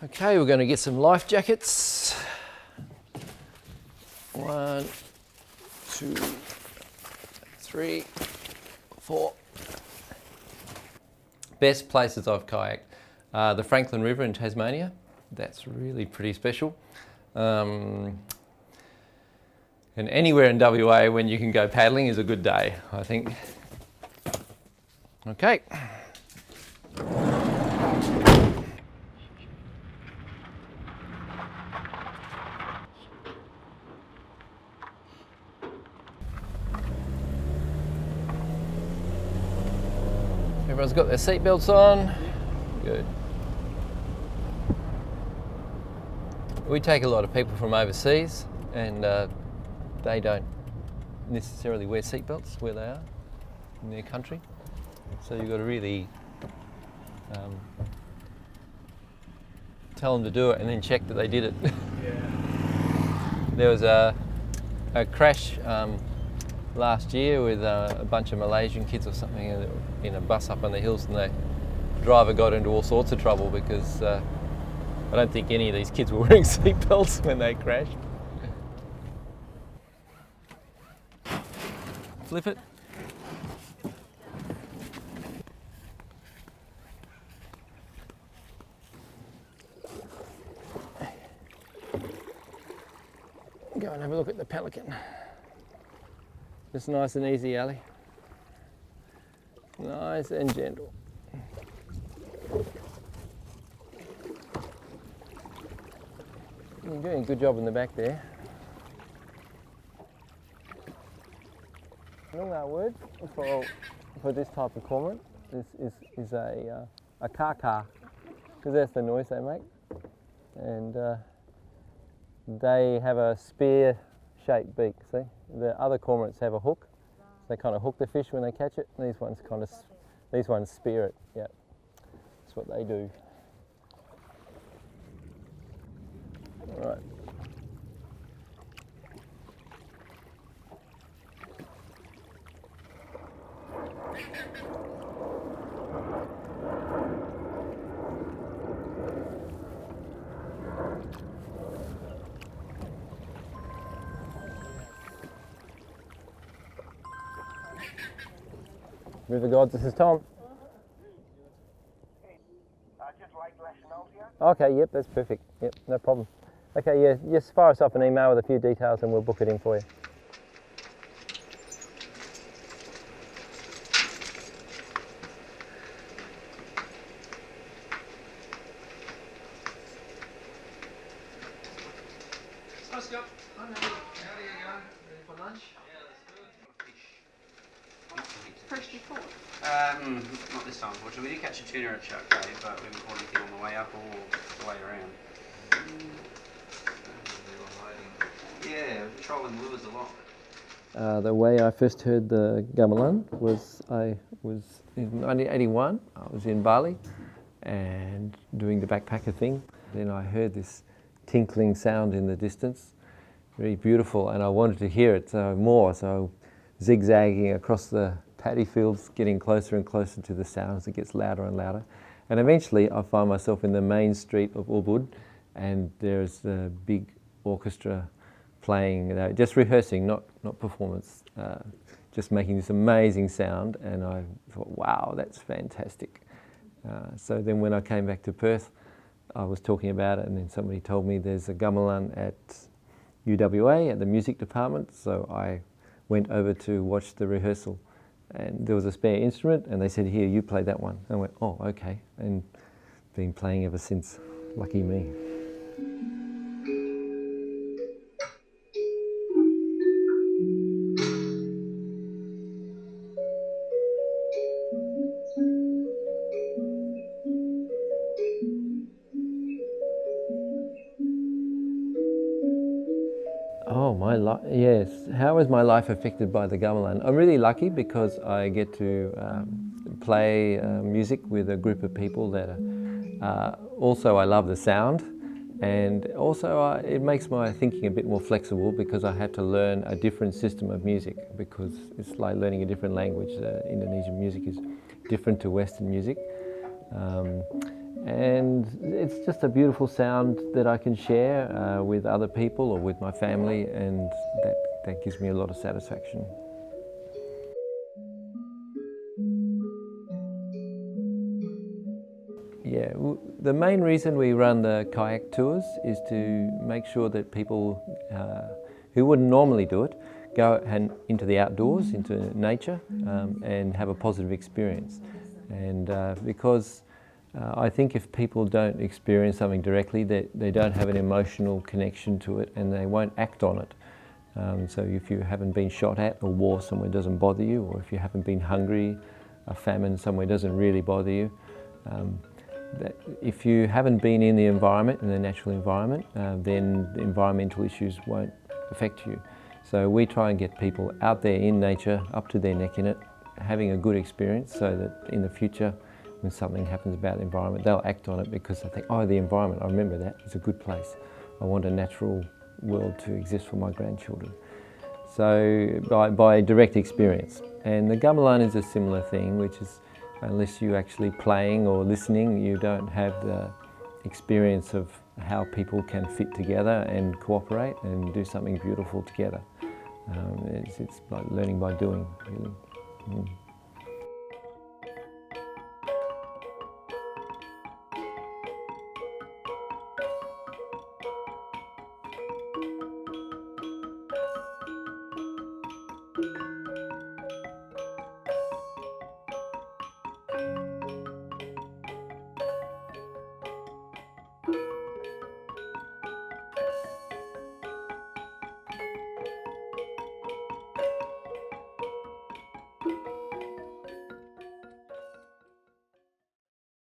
Okay, we're going to get some life jackets. 1, 2, 3, 4. Best places I've kayaked. The Franklin River in Tasmania. That's really pretty special. And anywhere in WA when you can go paddling is a good day, I think. Okay. Everyone's got their seatbelts on. Good. We take a lot of people from overseas and they don't necessarily wear seatbelts where they are in their country. So you've got to really tell them to do it and then check that they did it. Yeah. There was a crash last year with a bunch of Malaysian kids or something in a bus up on the hills, and the driver got into all sorts of trouble because I don't think any of these kids were wearing seatbelts when they crashed. Flip it. Go and have a look at the pelican. Just nice and easy, Ali. Nice and gentle. You're doing a good job in the back there. Noongar word for this type of cormorant is a ka-ka, because that's the noise they make. And they have a spear-shaped beak. See, the other cormorants have a hook. They kind of hook the fish when they catch it. These ones spear it. Yeah, that's what they do. All right. River Gods, this is Tom. Just Lake Lashnoltia. Okay, yep, that's perfect. Yep, no problem. Okay, yeah, just fire us up an email with a few details and we'll book it in for you. Hi Scott. Hi Nelly. How are you going? Ready for lunch? Yeah, let's do it. Fish. First you caught? Not this time, unfortunately. We did catch a tuna at Shark Cave, but we haven't caught anything on the way up or the way around. Yeah, we're trolling lures a lot. The way I first heard the gamelan was in 1981. I was in Bali and doing the backpacker thing. Then I heard this tinkling sound in the distance, very beautiful, and I wanted to hear it more. So zigzagging across the paddy fields, getting closer and closer to the sound as it gets louder and louder. And eventually I find myself in the main street of Ubud, and there's the big orchestra playing, just rehearsing, not performance, just making this amazing sound. And I thought, wow, that's fantastic. So then when I came back to Perth, I was talking about it, and then somebody told me there's a gamelan at UWA at the music department. So I went over to watch the rehearsal, and there was a spare instrument, and they said, here, you play that one. And I went, oh, okay, and been playing ever since. Lucky me. Oh, my life, yes. How is my life affected by the gamelan? I'm really lucky because I get to play music with a group of people that also I love the sound, and also it makes my thinking a bit more flexible because I have to learn a different system of music, because it's like learning a different language. Indonesian music is different to Western music. And it's just a beautiful sound that I can share with other people or with my family, and that gives me a lot of satisfaction. Yeah, the main reason we run the kayak tours is to make sure that people who wouldn't normally do it go into the outdoors, into nature, and have a positive experience. And because I think if people don't experience something directly, they don't have an emotional connection to it and they won't act on it. So if you haven't been shot at, or war somewhere doesn't bother you, or if you haven't been hungry, a famine somewhere doesn't really bother you, that if you haven't been in the environment, in the natural environment, then the environmental issues won't affect you. So we try and get people out there in nature, up to their neck in it, having a good experience, so that in the future, when something happens about the environment, they'll act on it because they think, oh, the environment, I remember that, it's a good place. I want a natural world to exist for my grandchildren. So by direct experience. And the gamelan is a similar thing, which is, unless you're actually playing or listening, you don't have the experience of how people can fit together and cooperate and do something beautiful together. It's like learning by doing, really.